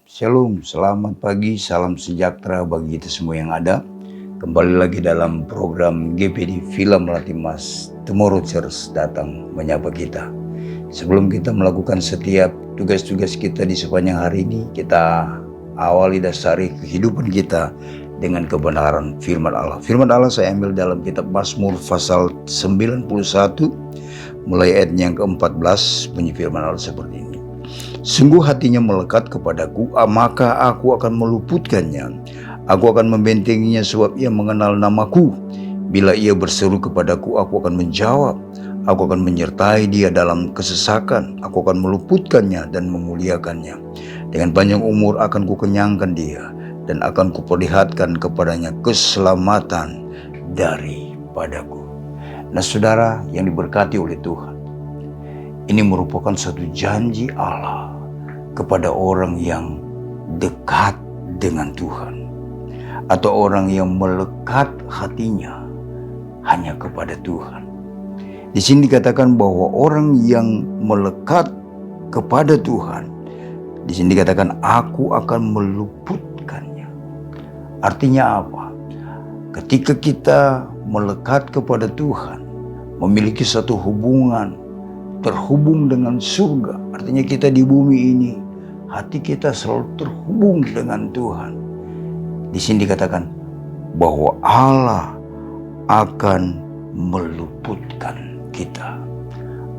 Shalom, selamat pagi, salam sejahtera bagi kita semua yang ada. Kembali lagi dalam program GPD Film Melatih Mas Tomorrow Church datang menyapa kita. Sebelum kita melakukan setiap tugas-tugas kita di sepanjang hari ini, kita awali dasari kehidupan kita dengan kebenaran firman Allah. Firman Allah saya ambil dalam kitab Mazmur pasal 91, mulai ayat yang ke-14, bunyi firman Allah seperti ini. Sungguh hatinya melekat kepadaku, maka aku akan meluputkannya. Aku akan membentenginya sebab ia mengenal namaku. Bila ia berseru kepadaku, aku akan menjawab. Aku akan menyertai dia dalam kesesakan. Aku akan meluputkannya dan memuliakannya. Dengan panjang umur akan kukenyangkan dia, dan akan kuperlihatkan kepadanya keselamatan daripadaku. Nah saudara yang diberkati oleh Tuhan, ini merupakan satu janji Allah kepada orang yang dekat dengan Tuhan, atau orang yang melekat hatinya hanya kepada Tuhan. Di sini dikatakan bahwa orang yang melekat kepada Tuhan, di sini dikatakan aku akan meluputkannya. Artinya apa? Ketika kita melekat kepada Tuhan, memiliki satu hubungan, terhubung dengan surga, artinya kita di bumi ini, hati kita selalu terhubung dengan Tuhan. Di sini dikatakan bahwa Allah akan meluputkan kita.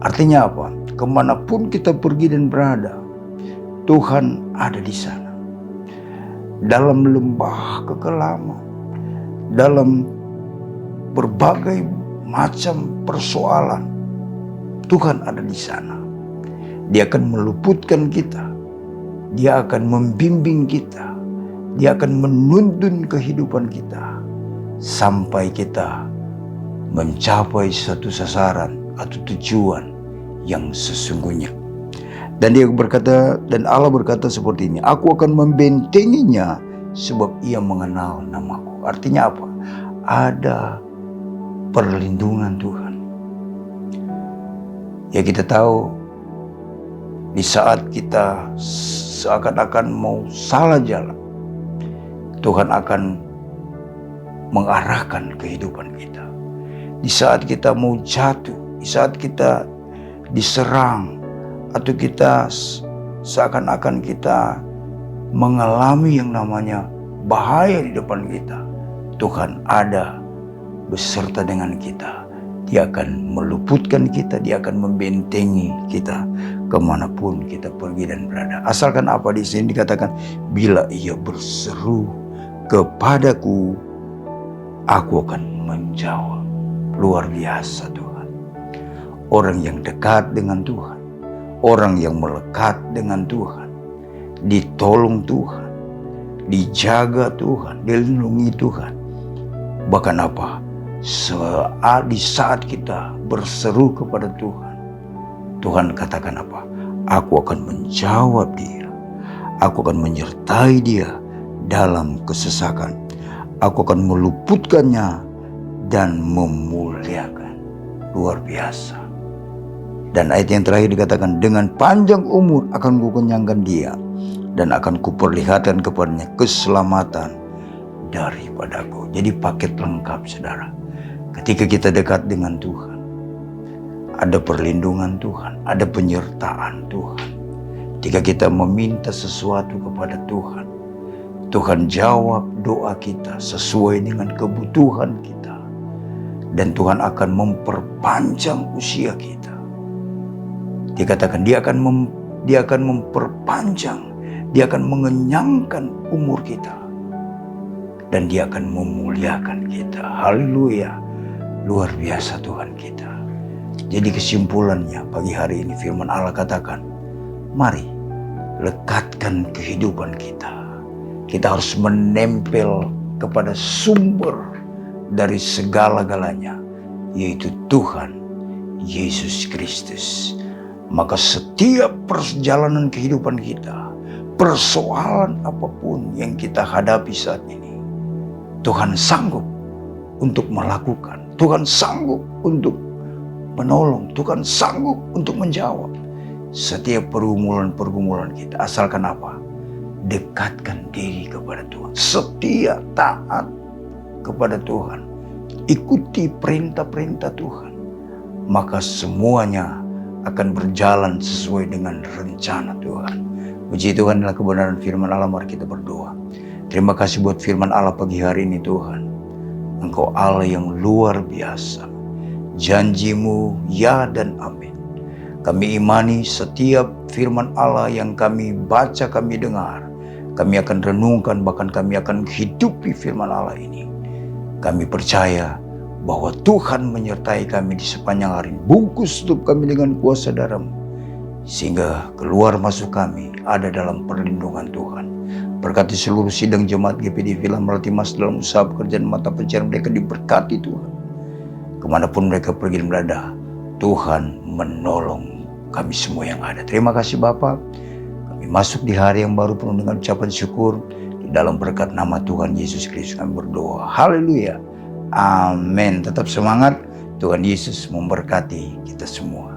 Artinya apa? Kemanapun kita pergi dan berada, Tuhan ada di sana. Dalam lembah kekelaman, dalam berbagai macam persoalan, Tuhan ada di sana. Dia akan meluputkan kita. Dia akan membimbing kita. Dia akan menuntun kehidupan kita sampai kita mencapai satu sasaran atau tujuan yang sesungguhnya. Dan dia berkata, dan Allah berkata seperti ini, aku akan membentenginya sebab ia mengenal namaku. Artinya apa? Ada perlindungan Tuhan. Ya kita tahu, di saat kita seakan-akan mau salah jalan, Tuhan akan mengarahkan kehidupan kita. Di saat kita mau jatuh, di saat kita diserang, atau kita seakan-akan kita mengalami yang namanya bahaya di depan kita, Tuhan ada beserta dengan kita. Dia akan meluputkan kita, dia akan membentengi kita kemanapun kita pergi dan berada. Asalkan apa di sini dikatakan, bila ia berseru kepadaku, aku akan menjawab. Luar biasa Tuhan. Orang yang dekat dengan Tuhan, orang yang melekat dengan Tuhan, ditolong Tuhan, dijaga Tuhan, dilindungi Tuhan. Bahkan apa? Di saat kita berseru kepada Tuhan, Tuhan katakan apa? Aku akan menjawab dia. Aku akan menyertai dia dalam kesesakan. Aku akan meluputkannya dan memuliakan. Luar biasa. Dan ayat yang terakhir dikatakan, dengan panjang umur akan kukenyangkan dia, dan akan kuperlihatkan kepadanya keselamatan daripadaku. Jadi paket lengkap saudara. Ketika kita dekat dengan Tuhan, ada perlindungan Tuhan, ada penyertaan Tuhan. Ketika kita meminta sesuatu kepada Tuhan, Tuhan jawab doa kita sesuai dengan kebutuhan kita. Dan Tuhan akan memperpanjang usia kita. Dikatakan dia akan memperpanjang, dia akan mengenyangkan umur kita. Dan dia akan memuliakan kita. Haleluya. Luar biasa Tuhan kita. Jadi kesimpulannya pagi hari ini firman Allah katakan, mari lekatkan kehidupan kita. Kita harus menempel kepada sumber dari segala-galanya, yaitu Tuhan Yesus Kristus. Maka setiap perjalanan kehidupan kita, persoalan apapun yang kita hadapi saat ini, Tuhan sanggup untuk melakukan. Tuhan sanggup untuk menolong. Tuhan sanggup untuk menjawab setiap pergumulan-pergumulan kita. Asalkan apa? dekatkan diri kepada Tuhan. Setia, taat kepada Tuhan. Ikuti perintah-perintah Tuhan. Maka semuanya akan berjalan sesuai dengan rencana Tuhan. Puji Tuhan adalah kebenaran firman Allah. Mari kita berdoa. Terima kasih buat firman Allah pagi hari ini Tuhan. Engkau Allah yang luar biasa. Janjimu ya dan amin. Kami imani setiap firman Allah yang kami baca, kami dengar. Kami akan renungkan, bahkan kami akan hidupi firman Allah ini. Kami percaya bahwa Tuhan menyertai kami di sepanjang hari. Bungkus hidup kami dengan kuasa darah-Mu, sehingga keluar masuk kami ada dalam perlindungan Tuhan. Berkati seluruh sidang jemaat GPD Film Melati Mas dalam usaha pekerjaan mata pencarian mereka, diberkati Tuhan. Kemanapun mereka pergi dan berada, Tuhan menolong kami semua yang ada. Terima kasih Bapa. Kami masuk di hari yang baru penuh dengan ucapan syukur. Di dalam berkat nama Tuhan Yesus Kristus kami berdoa. Haleluya. Amin. Tetap semangat. Tuhan Yesus memberkati kita semua.